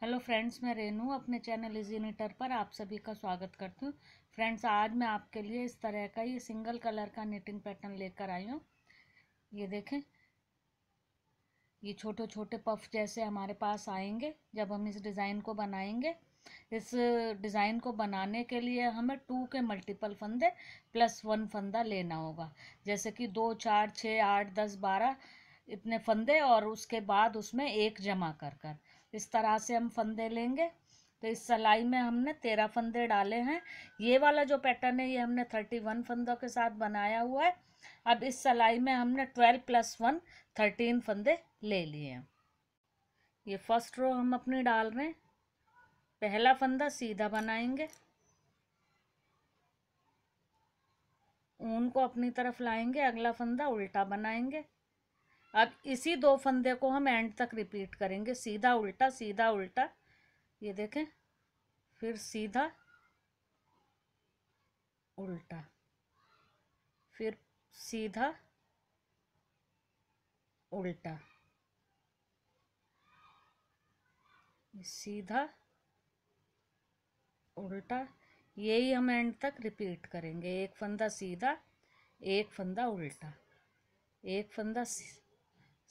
Hello friends, मैं रेनू अपने channel easy knitter पर आप सभी का स्वागत करती हूँ। फ्रेंड्स, आज मैं आपके लिए इस तरह का ये सिंगल कलर का निटिंग पैटर्न लेकर आई हूँ। ये देखें, ये छोटे छोटे पफ जैसे हमारे पास आएंगे जब हम इस डिज़ाइन को बनाएंगे। इस डिज़ाइन को बनाने के लिए हमें 2 के मल्टीपल फंदे प्लस 1 फंदा लेना होगा। जैसे कि 2, 4, 6, 8, 10, 12 इतने फंदे, और उसके बाद उसमें एक जमा कर कर इस तरह से हम फंदे लेंगे। तो इस सिलाई में हमने 13 फंदे डाले हैं। ये वाला जो पैटर्न है ये हमने 31 फंदों के साथ बनाया हुआ है। अब इस सिलाई में हमने 12 + 1 13 फंदे ले लिए हैं। ये फर्स्ट रो हम अपनी डाल रहे हैं। पहला फंदा सीधा बनाएंगे, ऊन को अपनी तरफ लाएंगे, अगला फंदा उल्टा बनाएंगे। अब इसी 2 फंदे को हम एंड तक रिपीट करेंगे, सीधा उल्टा सीधा उल्टा। ये देखें, फिर सीधा उल्टा, फिर सीधा उल्टा, सीधा उल्टा। यही हम एंड तक रिपीट करेंगे। एक फंदा सीधा, एक फंदा उल्टा, एक फंदा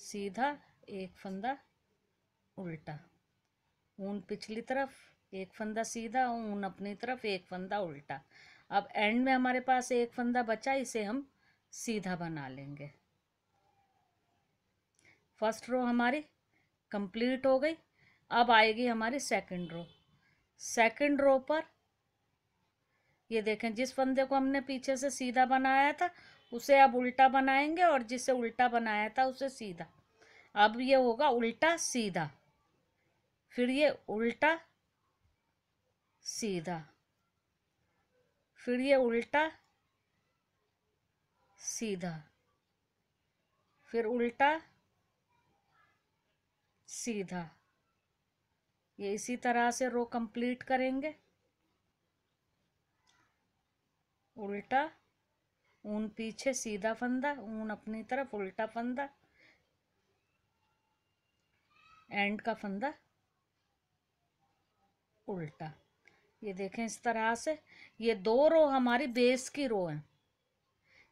सीधा, एक फंदा उल्टा, ऊन पिछली तरफ, एक फंदा सीधा, ऊन अपनी तरफ, एक फंदा उल्टा। अब एंड में हमारे पास एक फंदा बचा, इसे हम सीधा बना लेंगे। फर्स्ट रो हमारी कंप्लीट हो गई। अब आएगी हमारी सेकंड रो। सेकंड रो पर ये देखें, जिस फंदे को हमने पीछे से सीधा बनाया था उसे अब उल्टा बनाएंगे, और जिसे उल्टा बनाया था उसे सीधा। अब ये होगा उल्टा सीधा, फिर ये उल्टा सीधा, फिर ये उल्टा सीधा, फिर उल्टा सीधा। ये इसी तरह से रो कंप्लीट करेंगे। उल्टा, ऊन पीछे, सीधा फंदा, ऊन अपनी तरफ, उल्टा फंदा, एंड का फंदा उल्टा। ये देखें, इस तरह से ये 2 रो हमारी बेस की रो है।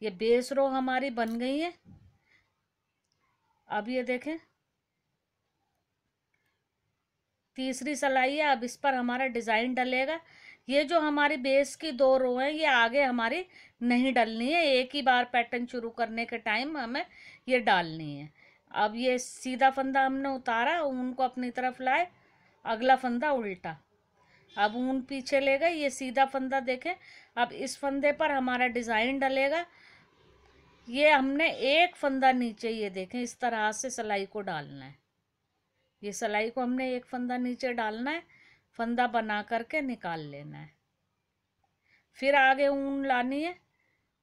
ये बेस रो हमारी बन गई है। अब ये देखें, तीसरी सिलाई है। अब इस पर हमारा डिज़ाइन डलेगा। ये जो हमारी बेस की 2 रो हैं ये आगे हमारी नहीं डलनी है, एक ही बार पैटर्न शुरू करने के टाइम हमें ये डालनी है। अब ये सीधा फंदा हमने उतारा, ऊन को अपनी तरफ लाए, अगला फंदा उल्टा। अब ऊन पीछे ले गए, ये सीधा फंदा देखें। अब इस फंदे पर हमारा डिज़ाइन डलेगा। ये हमने एक फंदा नीचे, ये देखें, इस तरह से सिलाई को डालना है। ये सिलाई को हमने एक फंदा नीचे डालना है, फंदा बना करके निकाल लेना है। फिर आगे ऊन लानी है,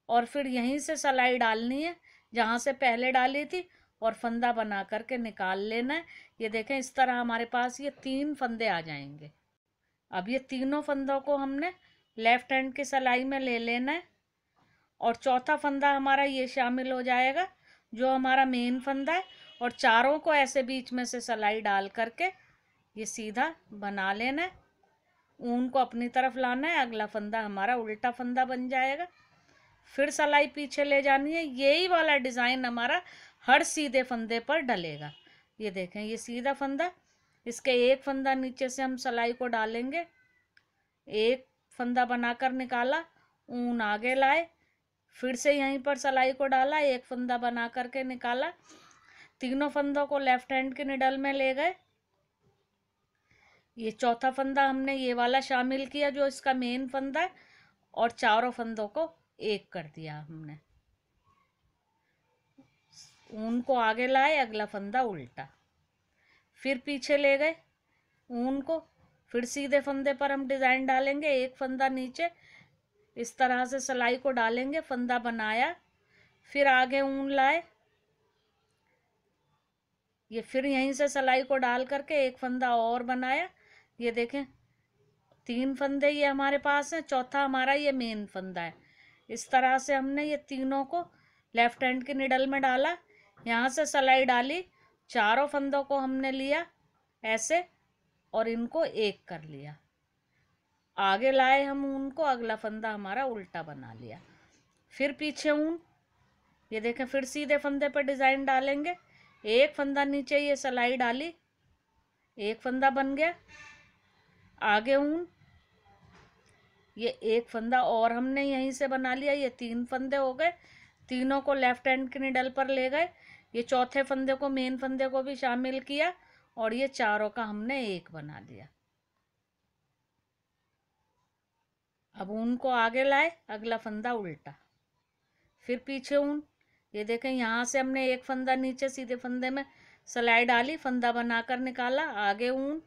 और फिर यहीं से सिलाई डालनी है जहाँ से पहले डाली थी, और फंदा बना करके निकाल लेना है। ये देखें, इस तरह हमारे पास ये 3 फंदे आ जाएंगे। अब ये तीनों फंदों को हमने लेफ्ट हैंड की सिलाई में ले लेना है, और चौथा फंदा हमारा ये शामिल हो जाएगा जो हमारा मेन फंदा है, और चारों को ऐसे बीच में से सिलाई डाल करके ये सीधा बना लेना है। ऊन को अपनी तरफ लाना है, अगला फंदा हमारा उल्टा फंदा बन जाएगा। फिर सिलाई पीछे ले जानी है। यही वाला डिज़ाइन हमारा हर सीधे फंदे पर डलेगा। ये देखें, ये सीधा फंदा, इसके एक फंदा नीचे से हम सिलाई को डालेंगे, एक फंदा बनाकर निकाला, ऊन आगे लाए, फिर से यहीं पर सिलाई को डाला, एक फंदा बना करके निकाला, तीनों फंदों को लेफ्ट हैंड के निडल में ले गए। ये चौथा फंदा हमने ये वाला शामिल किया जो इसका मेन फंदा है, और चारों फंदों को एक कर दिया हमने। ऊन को आगे लाए, अगला फंदा उल्टा, फिर पीछे ले गए ऊन को, फिर सीधे फंदे पर हम डिज़ाइन डालेंगे, एक फंदा नीचे, इस तरह से सिलाई को डालेंगे, फंदा बनाया, फिर आगे ऊन लाए, ये फिर यहीं से सिलाई को डाल करके एक फंदा और बनाया। ये देखें, 3 फंदे ये हमारे पास हैं, चौथा हमारा ये मेन फंदा है। इस तरह से हमने ये तीनों को लेफ्ट हैंड के निडल में डाला, यहाँ से सिलाई डाली, चारों फंदों को हमने लिया ऐसे, और इनको एक कर लिया, आगे लाए हम ऊन को, अगला फंदा हमारा उल्टा बना लिया। फिर पीछे ऊन, ये देखें, फिर सीधे फंदे पर डिजाइन डालेंगे, एक फंदा नीचे ये सिलाई डाली, एक फंदा बन गया, आगे ऊन, ये एक फंदा और हमने यहीं से बना लिया, ये 3 फंदे हो गए, तीनों को लेफ्ट हैंड की निडल पर ले गए, ये चौथे फंदे को, मेन फंदे को भी शामिल किया, और ये चारों का हमने एक बना दिया। अब ऊन को आगे लाए, अगला फंदा उल्टा, फिर पीछे ऊन, ये देखें, यहाँ से हमने एक फंदा नीचे सीधे फंदे में सिलाई डाली, फंदा बनाकर निकाला, आगे ऊन,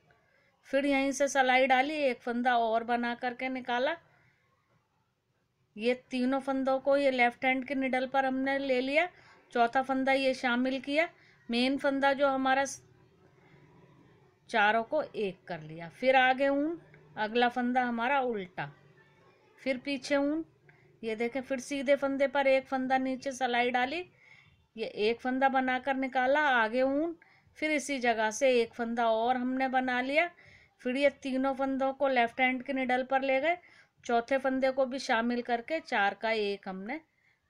फिर यहीं से सिलाई डाली, एक फंदा और बना करके निकाला, ये तीनों फंदों को ये लेफ्ट हैंड की निडल पर हमने ले लिया, चौथा फंदा ये शामिल किया, मेन फंदा जो हमारा, चारों को एक कर लिया, फिर आगे ऊन, अगला फंदा हमारा उल्टा, फिर पीछे ऊन, ये देखें, फिर सीधे फंदे पर एक फंदा नीचे सिलाई डाली, ये एक फंदा बनाकर निकाला, आगे ऊन, फिर इसी जगह से एक फंदा और हमने बना लिया, फिर ये तीनों फंदों को लेफ्ट हैंड की निडल पर ले गए, चौथे फंदे को भी शामिल करके 4 का एक हमने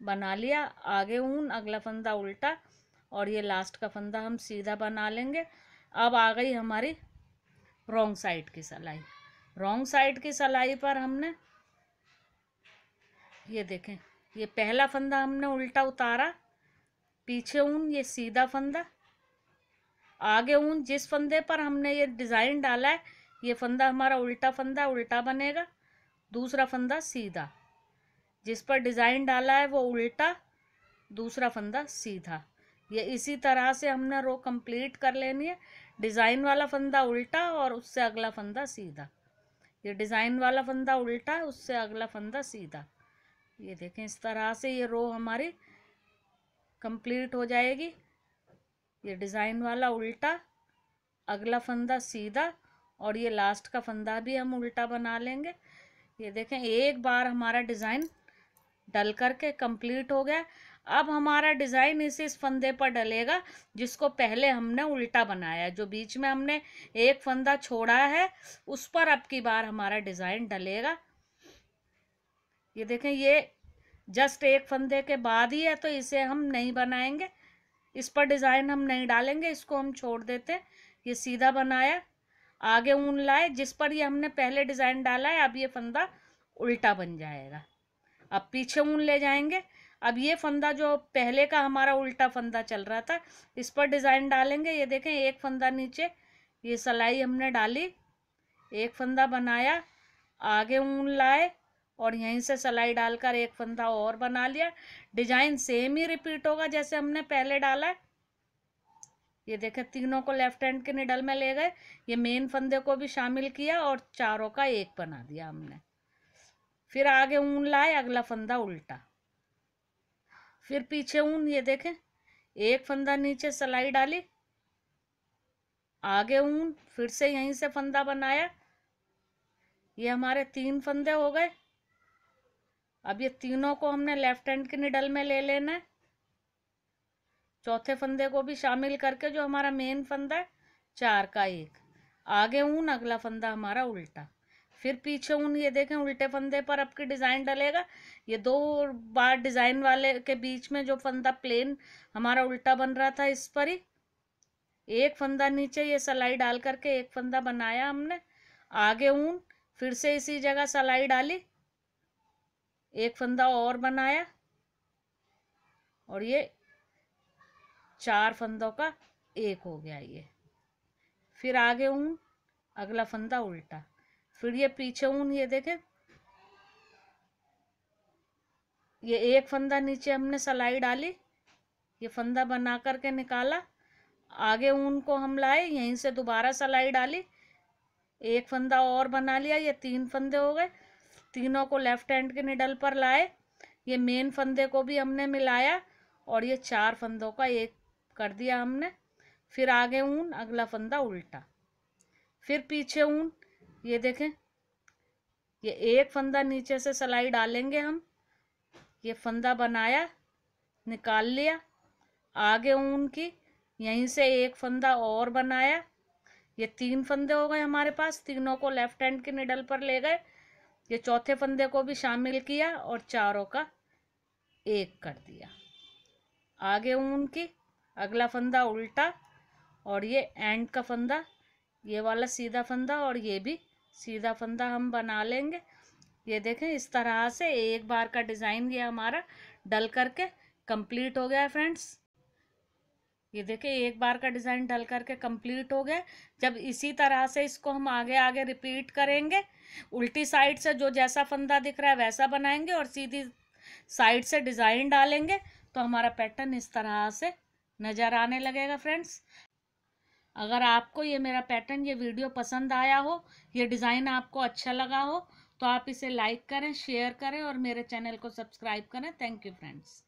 बना लिया, आगे ऊन, अगला फंदा उल्टा, और ये लास्ट का फंदा हम सीधा बना लेंगे। अब आ गई हमारी रॉन्ग साइड की सिलाई। रॉन्ग साइड की सिलाई पर हमने, ये देखें, ये पहला फंदा हमने उल्टा उतारा, पीछे ऊन, ये सीधा फंदा, आगे ऊन, जिस फंदे पर हमने ये डिज़ाइन डाला है ये फंदा हमारा उल्टा फंदा, उल्टा बनेगा, दूसरा फंदा सीधा, जिस पर डिज़ाइन डाला है वो उल्टा, दूसरा फंदा सीधा, ये इसी तरह से हमने रो कंप्लीट कर लेनी है। डिज़ाइन वाला फंदा उल्टा और उससे अगला फंदा सीधा, ये डिज़ाइन वाला फंदा उल्टा, उससे अगला फंदा सीधा, ये देखें, इस तरह से ये रो हमारी कंप्लीट हो जाएगी। ये डिज़ाइन वाला उल्टा, अगला फंदा सीधा, और ये लास्ट का फंदा भी हम उल्टा बना लेंगे। ये देखें, एक बार हमारा डिज़ाइन डल करके कंप्लीट हो गया। अब हमारा डिज़ाइन इस फंदे पर डलेगा जिसको पहले हमने उल्टा बनाया है, जो बीच में हमने एक फंदा छोड़ा है उस पर अब की बार हमारा डिज़ाइन डलेगा। ये देखें, ये जस्ट एक फंदे के बाद ही है तो इसे हम नहीं बनाएंगे, इस पर डिज़ाइन हम नहीं डालेंगे, इसको हम छोड़ देते हैं। ये सीधा बनाया, आगे ऊन लाए, जिस पर ये हमने पहले डिज़ाइन डाला है, अब ये फंदा उल्टा बन जाएगा। अब पीछे ऊन ले जाएंगे, अब ये फंदा जो पहले का हमारा उल्टा फंदा चल रहा था इस पर डिज़ाइन डालेंगे। ये देखें, एक फंदा नीचे ये सिलाई हमने डाली, एक फंदा बनाया, आगे ऊन लाए और यहीं से सिलाई डालकर एक फंदा और बना लिया। डिजाइन सेम ही रिपीट होगा जैसे हमने पहले डाला है। ये देखें, तीनों को लेफ्ट हैंड के निडल में ले गए, ये मेन फंदे को भी शामिल किया और चारों का एक बना दिया हमने। फिर आगे ऊन लाए, अगला फंदा उल्टा, फिर पीछे ऊन, ये देखें, एक फंदा नीचे सिलाई डाली, आगे ऊन, फिर से यहीं से फंदा बनाया, ये हमारे 3 फंदे हो गए। अब ये तीनों को हमने लेफ्ट हैंड की निडल में ले लेना है, चौथे फंदे को भी शामिल करके जो हमारा मेन फंदा है, 4 का एक, आगे ऊन, अगला फंदा हमारा उल्टा, फिर पीछे ऊन। ये देखें, उल्टे फंदे पर आपकी डिज़ाइन डलेगा, ये 2 बार डिज़ाइन वाले के बीच में जो फंदा प्लेन हमारा उल्टा बन रहा था इस पर ही एक फंदा नीचे ये सिलाई डाल करके एक फंदा बनाया हमने, आगे ऊन, फिर से इसी जगह सिलाई डाली, एक फंदा और बनाया, और ये 4 फंदों का एक हो गया ये। फिर आगे ऊन, अगला फंदा उल्टा, फिर ये पीछे ऊन। ये देखें, ये एक फंदा नीचे हमने सिलाई डाली, ये फंदा बना करके निकाला, आगे ऊन को हम लाए, यहीं से दोबारा सिलाई डाली, एक फंदा और बना लिया, ये 3 फंदे हो गए। तीनों को लेफ्ट हैंड के निडल पर लाए, ये मेन फंदे को भी हमने मिलाया और ये 4 फंदों का एक कर दिया हमने। फिर आगे ऊन, अगला फंदा उल्टा, फिर पीछे ऊन। ये देखें, ये एक फंदा नीचे से सिलाई डालेंगे हम, ये फंदा बनाया, निकाल लिया, आगे ऊन की, यहीं से एक फंदा और बनाया, ये 3 फंदे हो गए हमारे पास, तीनों को लेफ्ट हैंड की निडल पर ले गए, ये चौथे फंदे को भी शामिल किया और चारों का एक कर दिया। आगे ऊन की, अगला फंदा उल्टा, और ये एंड का फंदा, ये वाला सीधा फंदा और ये भी सीधा फंदा हम बना लेंगे। ये देखें इस तरह से एक बार का डिज़ाइन ये हमारा डल करके कंप्लीट हो गया है फ्रेंड्स। ये देखें एक बार का डिज़ाइन डल करके कंप्लीट हो गया। जब इसी तरह से इसको हम आगे आगे रिपीट करेंगे, उल्टी साइड से जो जैसा फंदा दिख रहा है वैसा बनाएंगे और सीधी साइड से डिज़ाइन डालेंगे, तो हमारा पैटर्न इस तरह से नज़र आने लगेगा फ्रेंड्स। अगर आपको ये मेरा पैटर्न, ये वीडियो पसंद आया हो, ये डिज़ाइन आपको अच्छा लगा हो, तो आप इसे लाइक करें, शेयर करें और मेरे चैनल को सब्सक्राइब करें। Thank you friends.